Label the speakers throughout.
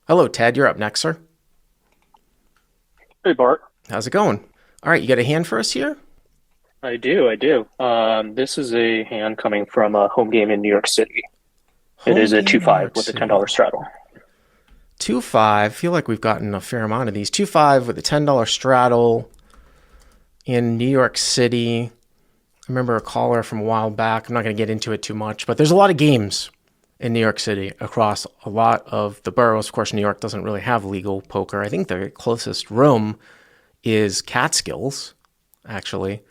Speaker 1: Hello, Ted. You're up next, sir.
Speaker 2: Hey Bart,
Speaker 1: How's it going? All right, you got a hand for us here?
Speaker 2: I do. This is a hand coming from a home game in New York City. It
Speaker 1: Home
Speaker 2: is a
Speaker 1: game, New
Speaker 2: 2-5
Speaker 1: York
Speaker 2: with a
Speaker 1: City.
Speaker 2: $10 straddle.
Speaker 1: 2-5. Feel like we've gotten a fair amount of these. 2-5 with a $10 straddle in New York City. I remember a caller from a while back. I'm not going to get into it too much, but there's a lot of games in New York City across a lot of the boroughs. Of course, New York doesn't really have legal poker. I think the closest room is Catskills, actually.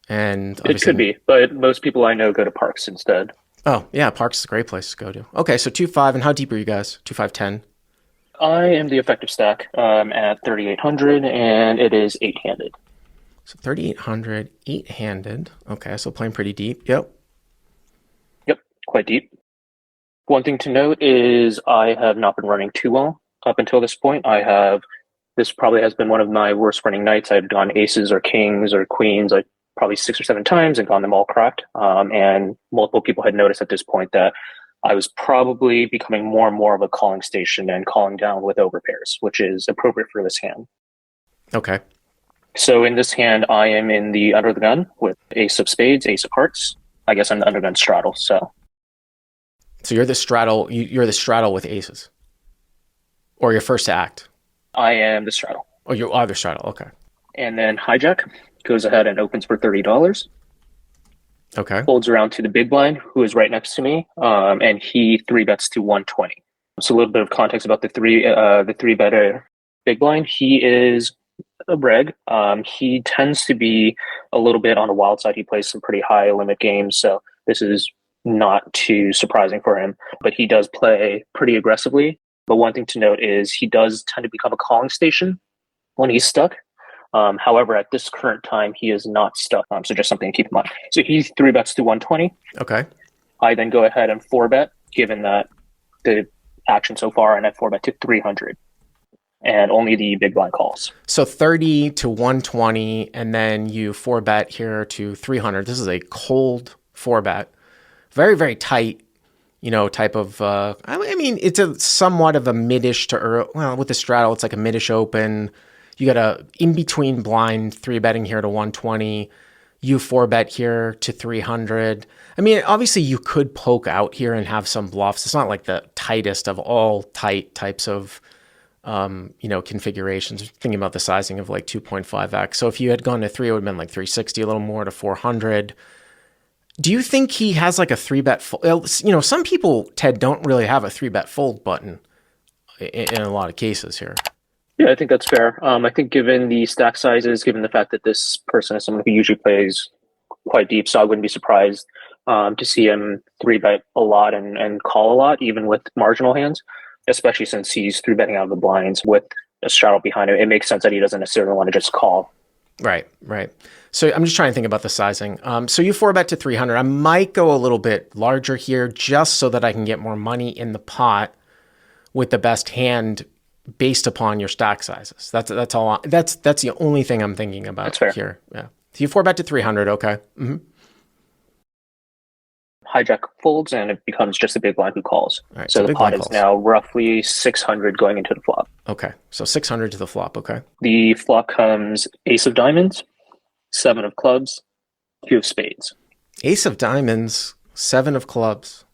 Speaker 1: And
Speaker 2: It could
Speaker 1: obviously,
Speaker 2: be, but most people I know go to parks instead.
Speaker 1: oh, yeah, Parks is a great place to go to. Okay, so 2-5, and how deep are you guys? 2-5-10.
Speaker 2: I am the effective stack at 3,800, and it is eight-handed.
Speaker 1: So 3,800, eight-handed. Okay, so playing pretty deep. Yep.
Speaker 2: Yep, quite deep. One thing to note is I have not been running too well up until this point. This probably has been one of my worst running nights. I've gone aces or kings or queens like probably 6 or 7 times and gone them all cracked. And multiple people had noticed at this point that I was probably becoming more and more of a calling station and calling down with overpairs, which is appropriate for this hand.
Speaker 1: Okay.
Speaker 2: So in this hand, I am in the under the gun with ace of spades, ace of hearts. I guess I'm the under gun straddle. So
Speaker 1: So you're the straddle. You're the straddle with aces, or your first to act.
Speaker 2: I am the straddle.
Speaker 1: Oh, you are the straddle. Okay.
Speaker 2: And then hijack goes ahead and opens for $30.
Speaker 1: Okay.
Speaker 2: Folds around to the big blind, who is right next to me, and he three bets to 120. So a little bit of context about the three better big blind. He is a reg. He tends to be a little bit on the wild side. He plays some pretty high limit games, so this is not too surprising for him. But he does play pretty aggressively. But one thing to note is he does tend to become a calling station when he's stuck. However, at this current time, he is not stuck. So just something to keep in mind. So he three bets to 120.
Speaker 1: Okay.
Speaker 2: I then go ahead and four bet, given that the action so far, and I four bet to 300. And only the big blind calls.
Speaker 1: So 30 to 120, and then you four bet here to 300. This is a cold four bet. Very, very tight, type of, I mean, it's a somewhat of a midish to early, well, with the straddle, it's like a midish open. You got a in-between blind three betting here to 120. You four bet here to 300. I mean, obviously you could poke out here and have some bluffs. It's not like the tightest of all tight types of, configurations. Thinking about the sizing of like 2.5x. So if you had gone to three, it would have been like 360, a little more to 400. Do you think he has like a three bet fold? Some people, Ted, don't really have a three bet fold button in a lot of cases here.
Speaker 2: Yeah, I think that's fair. I think given the stack sizes, given the fact that this person is someone who usually plays quite deep, so I wouldn't be surprised to see him three bet a lot and call a lot, even with marginal hands, especially since he's three betting out of the blinds with a straddle behind him. It makes sense that he doesn't necessarily want to just call.
Speaker 1: Right. So I'm just trying to think about the sizing. So you four bet to 300. I might go a little bit larger here just so that I can get more money in the pot with the best hand based upon your stack sizes. That's all. That's the only thing I'm thinking
Speaker 2: That's
Speaker 1: about
Speaker 2: fair.
Speaker 1: here. Yeah. So you four bet to 300. Okay. Mm-hmm.
Speaker 2: Hijack folds and it becomes just a big blind who calls.
Speaker 1: All right.
Speaker 2: So
Speaker 1: So
Speaker 2: the
Speaker 1: big
Speaker 2: pot
Speaker 1: blind
Speaker 2: is
Speaker 1: calls.
Speaker 2: now roughly 600 going into the flop.
Speaker 1: Okay. So 600 to the flop. Okay.
Speaker 2: The flop comes ace of diamonds, seven of clubs, two of spades.
Speaker 1: Ace of diamonds, seven of clubs.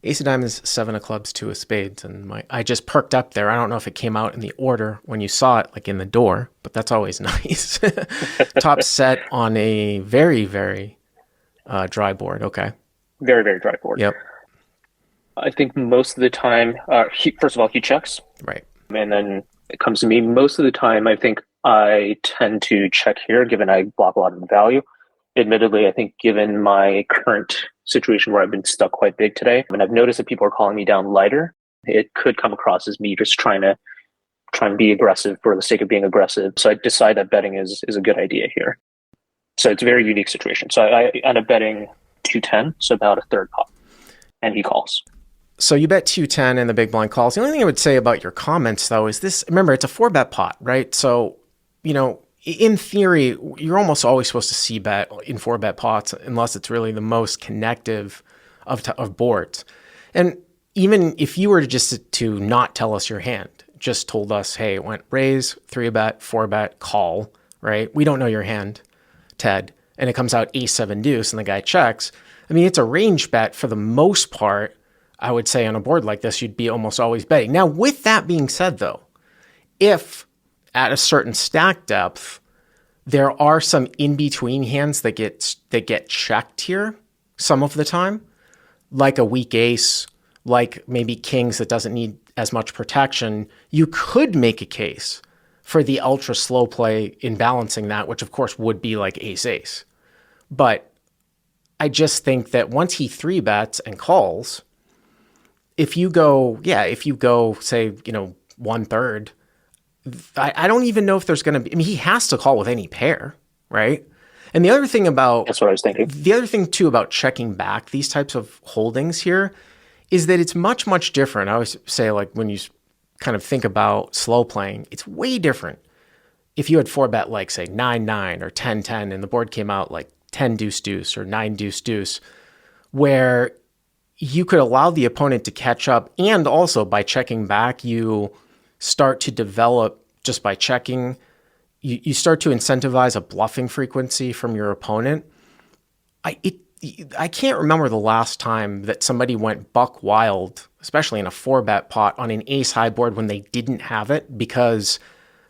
Speaker 1: Ace of diamonds, seven of clubs, two of spades. And I just perked up there. I don't know if it came out in the order when you saw it, like in the door, but that's always nice. Top set on a very, very dry board. Okay.
Speaker 2: Very, very dry board.
Speaker 1: Yep.
Speaker 2: I think most of the time, first of all, he checks,
Speaker 1: Right.
Speaker 2: and then it comes to me. Most of the time, I think I tend to check here, given I block a lot of the value. Admittedly, I think given my current situation where I've been stuck quite big today, and I've noticed that people are calling me down lighter, it could come across as me just trying to be aggressive for the sake of being aggressive. So I decide that betting is a good idea here. So it's a very unique situation. So I end up betting 210, so about a third pot, and he calls.
Speaker 1: So you bet 210 and the big blind calls. The only thing I would say about your comments, though, is this. Remember, it's a four bet pot, right? So, in theory, you're almost always supposed to see bet in four bet pots unless it's really the most connective of boards. And even if you were to not tell us your hand, just told us, hey, it went raise, 3-bet, 4-bet, call, right? We don't know your hand, Ted, and it comes out ace 7 deuce and the guy checks. I mean, it's a range bet for the most part. I would say on a board like this, you'd be almost always betting. Now, with that being said, though, if at a certain stack depth, there are some in-between hands that get checked here some of the time, like a weak ace, like maybe kings that doesn't need as much protection, you could make a case for the ultra slow play in balancing that, which of course would be like ace-ace. But I just think that once he 3-bets and calls, if you go, say, 1/3, I don't even know if there's going to be, I mean, he has to call with any pair, right? And the other thing about,
Speaker 2: that's what I was thinking.
Speaker 1: The other thing too about checking back these types of holdings here is that it's much, much different. I always say, like, when you kind of think about slow playing, it's way different. If you had 4-bet, like say 9-9 or 10-10, and the board came out like 10 deuce deuce or 9 deuce deuce, where you could allow the opponent to catch up, and also by checking back, you start to develop, just by checking, you start to incentivize a bluffing frequency from your opponent. I can't remember the last time that somebody went buck wild, especially in a 4-bet pot on an ace high board when they didn't have it because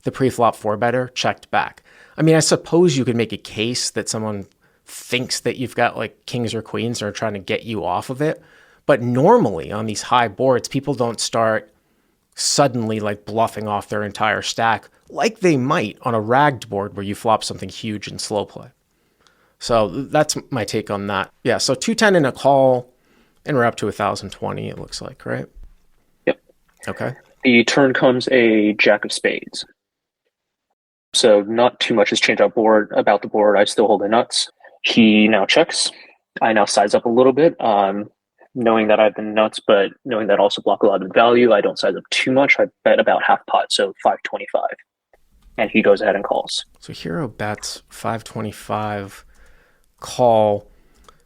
Speaker 1: the pre-flop 4-better checked back. I mean, I suppose you could make a case that someone thinks that you've got like kings or queens and are trying to get you off of it. But normally on these high boards, people don't start suddenly like bluffing off their entire stack like they might on a ragged board where you flop something huge in slow play. So that's my take on that. Yeah, so 210 in a call, and we're up to 1,020, it looks like, right?
Speaker 2: Yep.
Speaker 1: Okay.
Speaker 2: The turn comes a jack of spades. So not too much has changed about the board. I still hold the nuts. He now checks. I now size up a little bit, knowing that I have the nuts, but knowing that I also block a lot of value. I don't size up too much. I bet about half pot, so 525. And he goes ahead and calls.
Speaker 1: So hero bets 525. Call.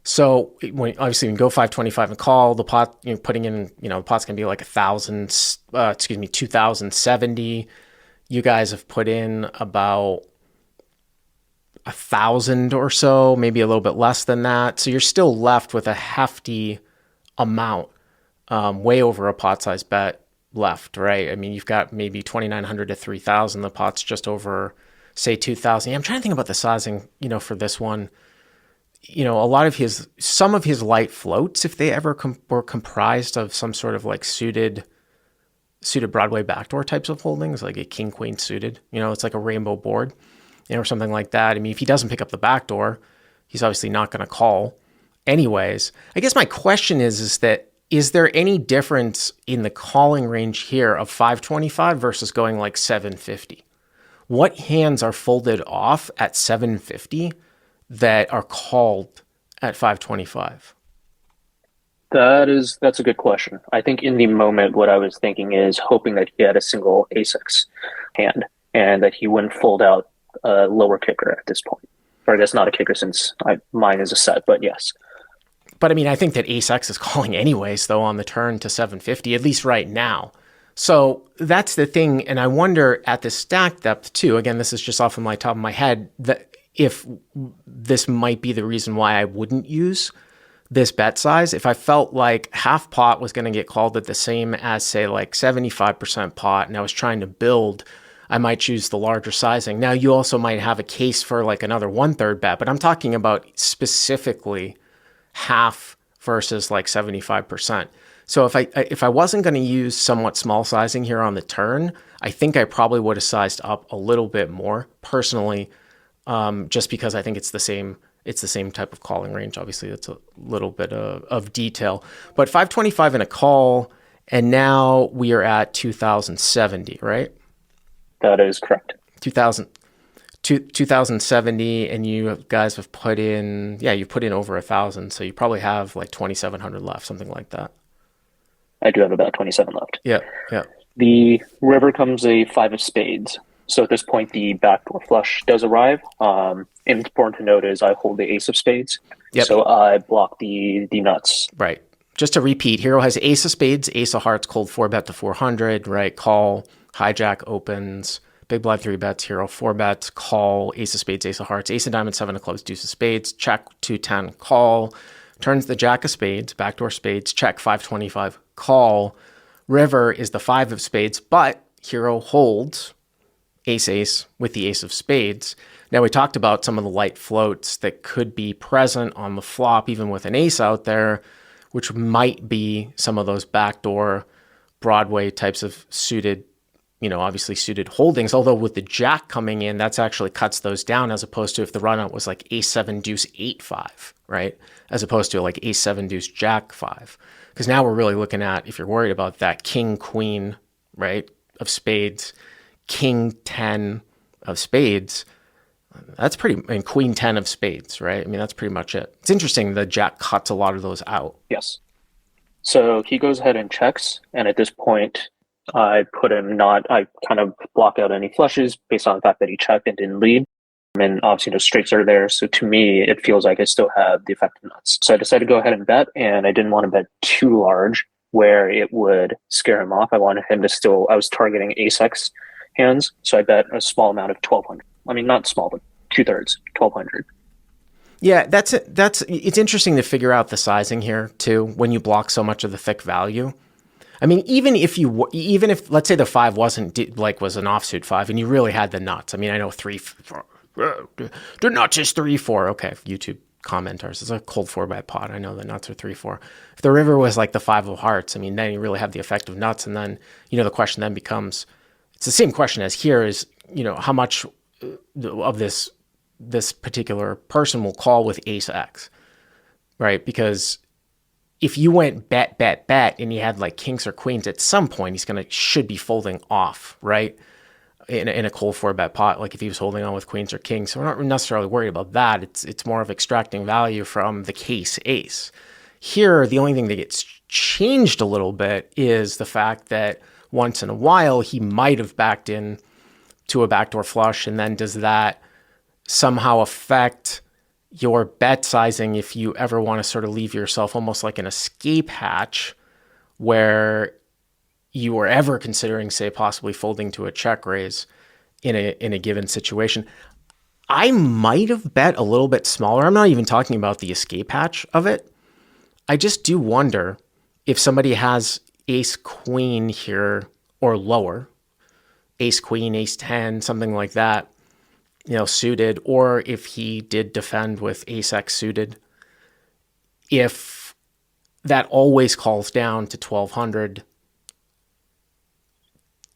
Speaker 1: So when you can go 525 and call, the pot, putting in, the pot's gonna be like 2,070. You guys have put in about 1,000 or so, maybe a little bit less than that. So you're still left with a hefty amount, way over a pot size bet left, right? I mean, you've got maybe 2,900 to 3,000. The pot's just over, say, 2,000. Yeah, I'm trying to think about the sizing, for this one. Some of his light floats, if they ever were comprised of some sort of like suited Broadway backdoor types of holdings, like a king queen suited, it's like a rainbow board, or something like that. I mean, if he doesn't pick up the backdoor, he's obviously not going to call anyways. I guess my question is there any difference in the calling range here of 525 versus going like 750? What hands are folded off at 750 that are called at 525?
Speaker 2: That's a good question. I think in the moment, what I was thinking is hoping that he had a single ace-x hand and that he wouldn't fold out a lower kicker at this point. Or I guess not a kicker since mine is a set, but yes.
Speaker 1: But I mean, I think that ace-x is calling anyways, though, on the turn to 750, at least right now. So that's the thing. And I wonder at the stack depth too, again, this is just off of my top of my head, that if this might be the reason why I wouldn't use this bet size. If I felt like half pot was going to get called at the same as, say, like 75% pot, and I was trying to build, I might choose the larger sizing. Now, you also might have a case for like another 1/3 bet, but I'm talking about specifically half versus like 75%. So if I wasn't going to use somewhat small sizing here on the turn, I think I probably would have sized up a little bit more personally, just because I think it's the same type of calling range. Obviously, it's a little bit of detail. But 525 in a call, and now we are at 2,070, right?
Speaker 2: That is correct.
Speaker 1: 2,070, and you guys have put in, you put in over 1,000, so you probably have like 2,700 left, something like that.
Speaker 2: I do have about 27 left.
Speaker 1: Yeah.
Speaker 2: The river comes a 5 of spades. So at this point, the backdoor flush does arrive. And important to note is I hold the ace of spades.
Speaker 1: Yep.
Speaker 2: So I block the nuts.
Speaker 1: Right. just to repeat, hero has ace of spades, ace of hearts, cold 4-bet to 400, right? Call, hijack opens, big blind 3-bets, hero 4-bets, call, ace of spades, ace of hearts, ace of diamonds, 7 of clubs, deuce of spades, check 210, call, turns the jack of spades, backdoor spades, check 525, call. River is the 5 of spades, but hero holds ace-ace with the ace of spades. Now, we talked about some of the light floats that could be present on the flop, even with an ace out there, which might be some of those backdoor Broadway types of suited, obviously suited holdings. Although with the jack coming in, that's actually cuts those down, as opposed to if the run out was like ace 7 deuce 8 5, right? As opposed to like ace 7 deuce jack 5. Because now we're really looking at, if you're worried about that, king queen, right, of spades, king 10 of spades. That's pretty, and queen 10 of spades, right? I mean, that's pretty much it. It's interesting the jack cuts a lot of those out.
Speaker 2: Yes. So he goes ahead and checks, and at this point, I kind of block out any flushes based on the fact that he checked and didn't lead. And obviously, no straights are there. So to me, it feels like I still have the effect of nuts. So I decided to go ahead and bet, and I didn't want to bet too large where it would scare him off. I wanted him to I was targeting ace-x hands. So I bet a small amount of 1,200. I mean, not small, but 2/3, 1,200.
Speaker 1: Yeah, it's interesting to figure out the sizing here too, when you block so much of the thick value. I mean, even if let's say the 5 was an offsuit 5 and you really had the nuts. I mean, I know 3, 4, the nuts is 3-4. Okay, YouTube commenters, it's a cold 4-bet pot. I know the nuts are 3-4. If the river was like the 5 of hearts, I mean, then you really have the effect of nuts. And then, the question then becomes, it's the same question as here is, how much of this particular person will call with ace X, right? Because if you went bet, bet, bet, and you had like kings or queens, at some point should be folding off, right? In a cold 4-bet pot, like if he was holding on with queens or kings. So we're not necessarily worried about that. It's more of extracting value from the case ace. Here, the only thing that gets changed a little bit is the fact that once in a while he might have backed in to a backdoor flush, and then does that somehow affect your bet sizing if you ever want to sort of leave yourself almost like an escape hatch where you were ever considering, say, possibly folding to a check raise in a given situation. I might have bet a little bit smaller. I'm not even talking about the escape hatch of it. I just do wonder if somebody has ace queen here or lower, ace queen, ace 10, something like that, suited, or if he did defend with ace X suited, if that always calls down to 1,200,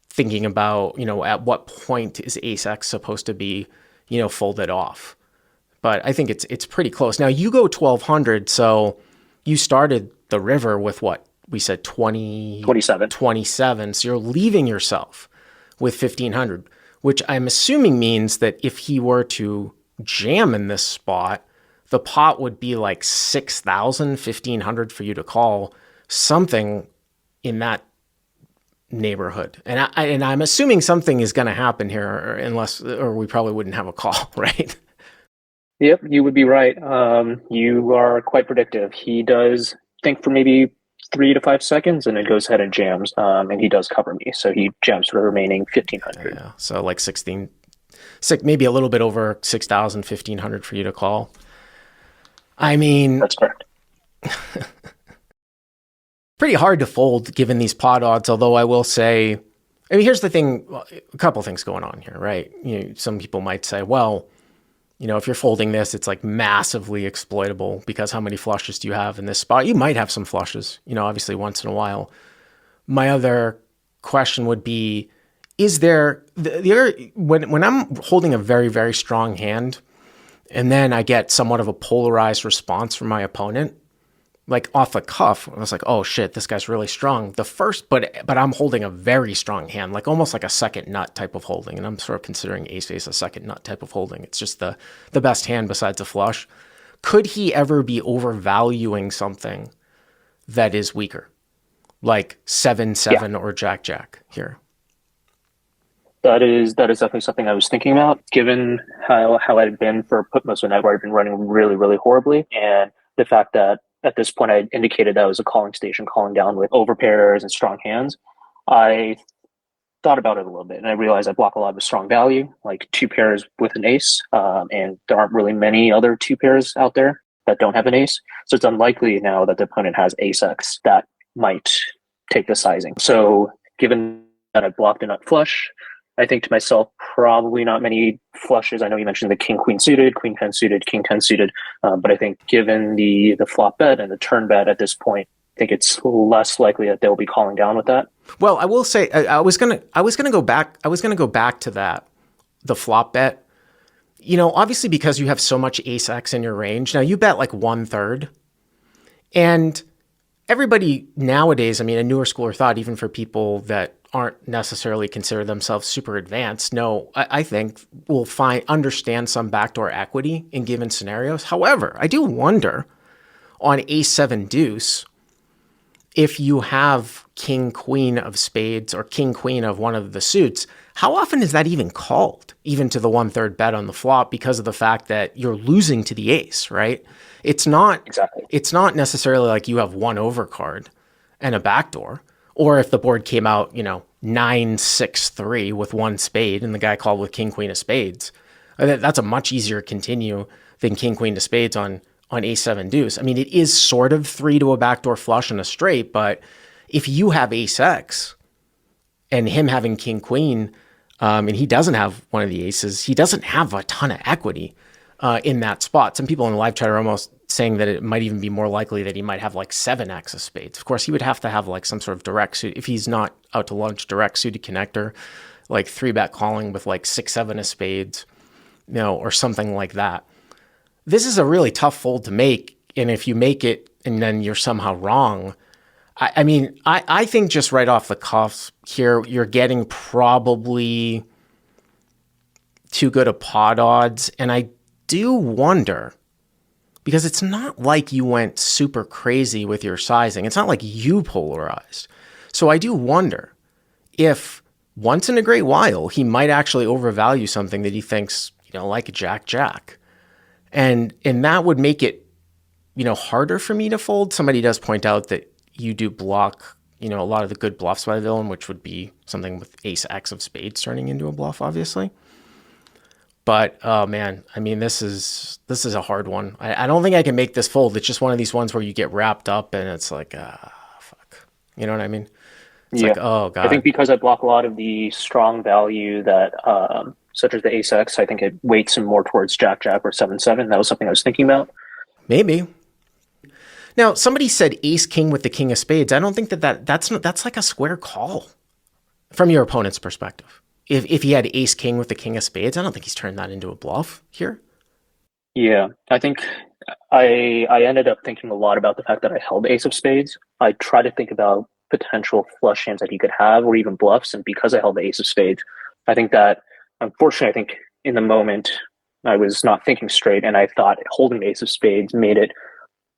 Speaker 1: thinking about, at what point is ace X supposed to be, folded off. But I think it's pretty close. Now you go 1,200, so you started the river with what we said, 27. So you're leaving yourself with 1,500, which I'm assuming means that if he were to jam in this spot, the pot would be like 6,000, 1,500 for you to call, something in that neighborhood. And I'm assuming something is going to happen here, or we probably wouldn't have a call, right?
Speaker 2: Yep, you would be right. You are quite predictive. He does think for maybe 3 to 5 seconds, and then goes ahead and jams, and he does cover me. So he jams for the remaining 1,500.
Speaker 1: Yeah, so like 16, maybe a little bit over 6,000, 1,500 for you to call. I mean,
Speaker 2: that's correct.
Speaker 1: Pretty hard to fold given these pot odds, although I will say, here's the thing, a couple things going on here, right? Some people might say, well, if you're folding this, it's like massively exploitable because how many flushes do you have in this spot? You might have some flushes, obviously once in a while. My other question would be, is there when I'm holding a very, very strong hand and then I get somewhat of a polarized response from my opponent, like off the cuff, I was like, oh shit, this guy's really strong. But I'm holding a very strong hand, like almost like a second nut type of holding. And I'm sort of considering ace-ace a second nut type of holding. It's just the best hand besides a flush. Could he ever be overvaluing something that is weaker? Like 7-7 or Jack-Jack here?
Speaker 2: That is definitely something I was thinking about, given how I had been for most of the night where I've been running really, really horribly. And the fact that at this point I indicated that was a calling station, calling down with overpairs and strong hands. I thought about it a little bit, and I realized I block a lot of strong value, like two pairs with an ace, and there aren't really many other two pairs out there that don't have an ace. So it's unlikely now that the opponent has ace X that might take the sizing. So given that I blocked a nut flush, I think to myself, probably not many flushes. I know you mentioned the king queen suited, queen 10 suited, king 10 suited, but I think given the flop bet and the turn bet at this point, I think it's less likely that they'll be calling down with that.
Speaker 1: Well, I will say I was gonna go back to that, the flop bet. You know, obviously because you have so much ace X in your range. Now you bet like 1/3, and everybody nowadays, I mean, a newer school of thought, even for people that aren't necessarily consider themselves super advanced, I think will understand some backdoor equity in given scenarios. However, I do wonder on ace 7 deuce, if you have king queen of spades or king queen of one of the suits, how often is that even called, even to the 1/3 bet on the flop, because of the fact that you're losing to the ace, right? It's not
Speaker 2: Exactly.
Speaker 1: It's not necessarily like you have one overcard and a backdoor, or if the board came out, 9-6-3 with one spade and the guy called with king queen of spades. That's a much easier continue than king queen of spades on ace 7 deuce. I mean, it is sort of 3 to a backdoor flush and a straight, but if you have ace X and him having king queen, and he doesn't have one of the aces, he doesn't have a ton of equity in that spot. Some people in the live chat are almost saying that it might even be more likely that he might have like 7x of spades. Of course, he would have to have like some sort of direct suit. If he's not out to lunch, direct suited connector, like 3-bet calling with like 6-7 of spades, or something like that. This is a really tough fold to make. And if you make it and then you're somehow wrong, I think just right off the cuff here, you're getting probably too good a pot odds. And I do wonder, because it's not like you went super crazy with your sizing. It's not like you polarized. So I do wonder if once in a great while, he might actually overvalue something that he thinks, like a jack. And that would make it, harder for me to fold. Somebody does point out that you do block, a lot of the good bluffs by the villain, which would be something with ace X of spades turning into a bluff, obviously. But, oh man, I mean, this is a hard one. I don't think I can make this fold. It's just one of these ones where you get wrapped up and it's like, fuck. You know what I mean? It's like, oh God.
Speaker 2: I think because I block a lot of the strong value that, such as the ace X, I think it weights him more towards jack or 7-7. That was something I was thinking about.
Speaker 1: Maybe. Now, somebody said ace king with the king of spades. I don't think that's like a square call from your opponent's perspective. If he had ace king with the king of spades, I don't think he's turned that into a bluff here.
Speaker 2: Yeah, I think I ended up thinking a lot about the fact that I held ace of spades. I tried to think about potential flush hands that he could have or even bluffs, and because I held the ace of spades, I think that, unfortunately, I think in the moment I was not thinking straight, and I thought holding the ace of spades made it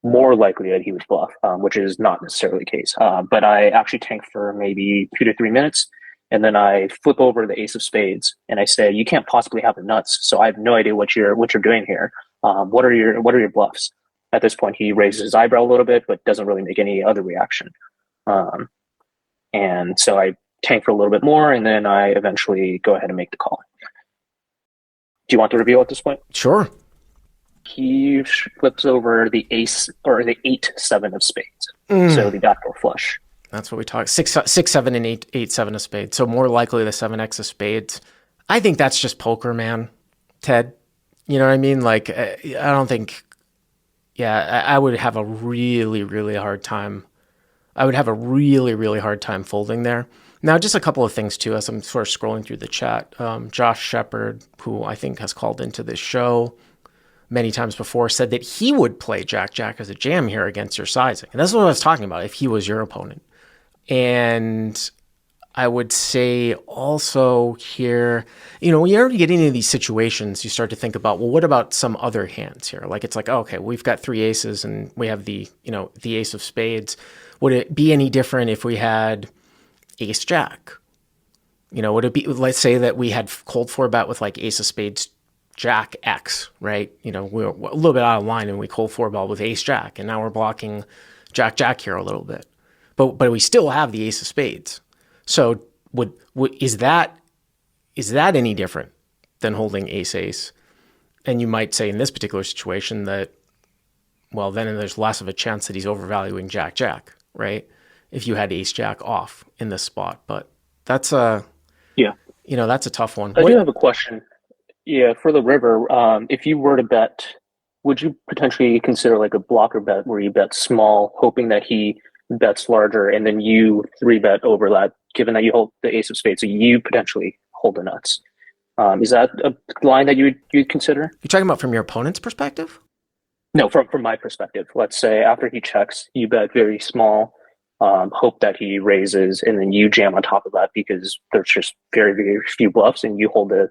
Speaker 2: more likely that he would bluff, which is not necessarily the case. But I actually tanked for maybe 2 to 3 minutes, and then I flip over the ace of spades and I say, "You can't possibly have the nuts, so I have no idea what you're doing here. What are your bluffs?" At this point, he raises his eyebrow a little bit, but doesn't really make any other reaction. And so I tank for a little bit more, and then I eventually go ahead and make the call. Do you want the reveal at this point?
Speaker 1: Sure.
Speaker 2: He flips over the ace or the 8-7 of spades. So the backdoor flush.
Speaker 1: That's what we talk. 6-7 and 8-7 of spades. So more likely the 7x of spades. I think that's just poker, man. Ted, you know what I mean? Like, I don't think. Yeah, I would have a really, really hard time. I would have a really, really hard time folding there. Now, just a couple of things too, as I'm sort of scrolling through the chat. Josh Shepard, who I think has called into this show many times before, said that he would play jack as a jam here against your sizing. And that's what I was talking about, if he was your opponent. And I would say also here, when you're getting into these situations, you start to think about, well, what about some other hands here? Like, it's like, oh, okay, we've got 3 aces and we have the ace of spades. Would it be any different if we had ace jack? Would it be, let's say that we had cold 4-bet with like ace of spades, Jack X, right? We're a little bit out of line and we cold four bet with ace Jack, and now we're blocking Jack Jack here a little bit, but we still have the ace of spades. So is that any different than holding ace ace? And you might say in this particular situation that, well, then there's less of a chance that he's overvaluing Jack Jack, right? If you had ace Jack off in this spot, but that's that's a tough one.
Speaker 2: I do have a question. Yeah, for the river, if you were to bet, would you potentially consider like a blocker bet where you bet small, hoping that he bets larger, and then you three bet over that, given that you hold the ace of spades, so you potentially hold the nuts? Is that a line that you'd consider?
Speaker 1: You're talking about from your opponent's perspective?
Speaker 2: No, from my perspective. Let's say after he checks, you bet very small, hope that he raises, and then you jam on top of that because there's just very, very few bluffs, and you hold a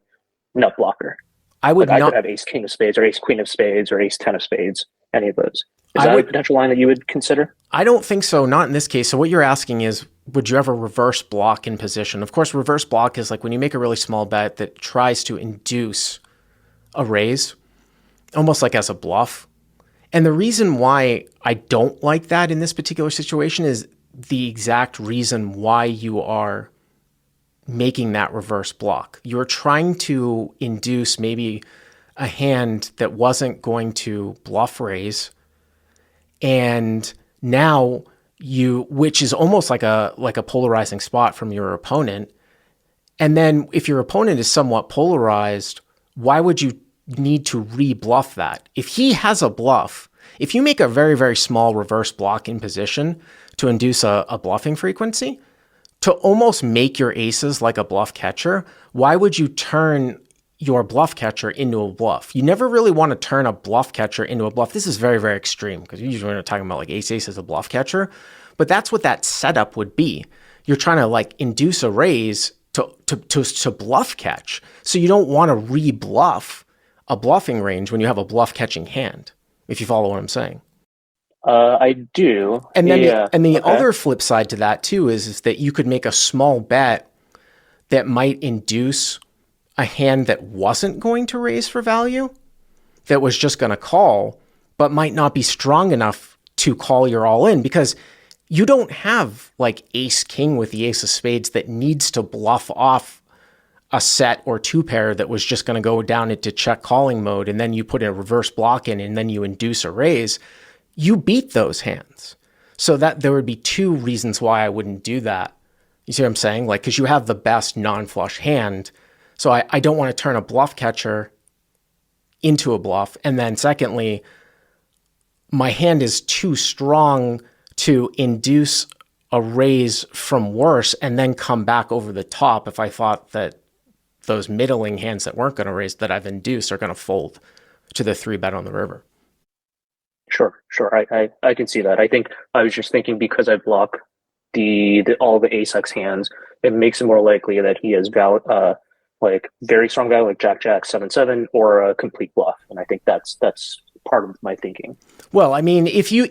Speaker 2: nut blocker.
Speaker 1: I
Speaker 2: could have ace king of spades or ace queen of spades or ace 10 of spades, any of those. Is that a potential line that you would consider?
Speaker 1: I don't think so, not in this case. So what you're asking is, would you ever reverse block in position? Of course, reverse block is like when you make a really small bet that tries to induce a raise, almost like as a bluff. And the reason why I don't like that in this particular situation is the exact reason why you are making that reverse block. You're trying to induce maybe a hand that wasn't going to bluff raise, and now which is almost like a polarizing spot from your opponent. And then if your opponent is somewhat polarized, why would you need to re-bluff that? If he has a bluff, if you make a very, very small reverse block in position to induce a bluffing frequency, to almost make your aces like a bluff catcher, why would you turn your bluff catcher into a bluff? You never really want to turn a bluff catcher into a bluff. This is very, very extreme because usually we're talking about like ace as a bluff catcher, but that's what that setup would be. You're trying to like induce a raise to bluff catch. So you don't want to re-bluff a bluffing range when you have a bluff catching hand, if you follow what I'm saying.
Speaker 2: I do.
Speaker 1: And then the other flip side to that too is that you could make a small bet that might induce a hand that wasn't going to raise for value, that was just going to call, but might not be strong enough to call your all in, because you don't have like ace king with the ace of spades that needs to bluff off a set or two pair that was just going to go down into check calling mode, and then you put a reverse block in and then you induce a raise. You beat those hands. So that there would be two reasons why I wouldn't do that. You see what I'm saying? Like, because you have the best non-flush hand. So I don't want to turn a bluff catcher into a bluff. And then secondly, my hand is too strong to induce a raise from worse and then come back over the top if I thought that those middling hands that weren't going to raise that I've induced are going to fold to the three bet on the river.
Speaker 2: Sure. I can see that. I think I was just thinking because I block all the ace-x hands, it makes it more likely that he has like very strong value, like Jack Jack 7-7, or a complete bluff. And I think that's part of my thinking.
Speaker 1: Well, I mean, if you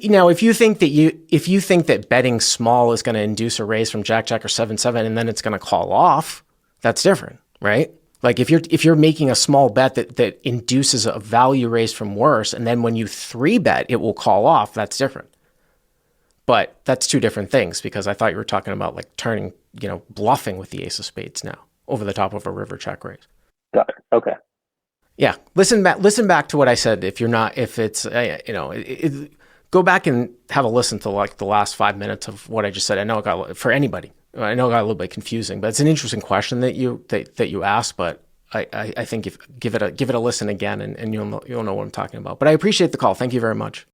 Speaker 1: think that betting small is going to induce a raise from Jack Jack or 7-7, and then it's going to call off, that's different, right? Like if you're making a small bet that induces a value raise from worse, and then when you three bet, it will call off, that's different. But that's two different things, because I thought you were talking about like turning, bluffing with the ace of spades now over the top of a river check raise.
Speaker 2: Got it. Okay.
Speaker 1: Yeah. Listen back to what I said. Go back and have a listen to like the last 5 minutes of what I just said. I know it got, for anybody, I know it got a little bit confusing, but it's an interesting question that you asked. But I think give it a listen again, and you'll know what I'm talking about. But I appreciate the call. Thank you very much.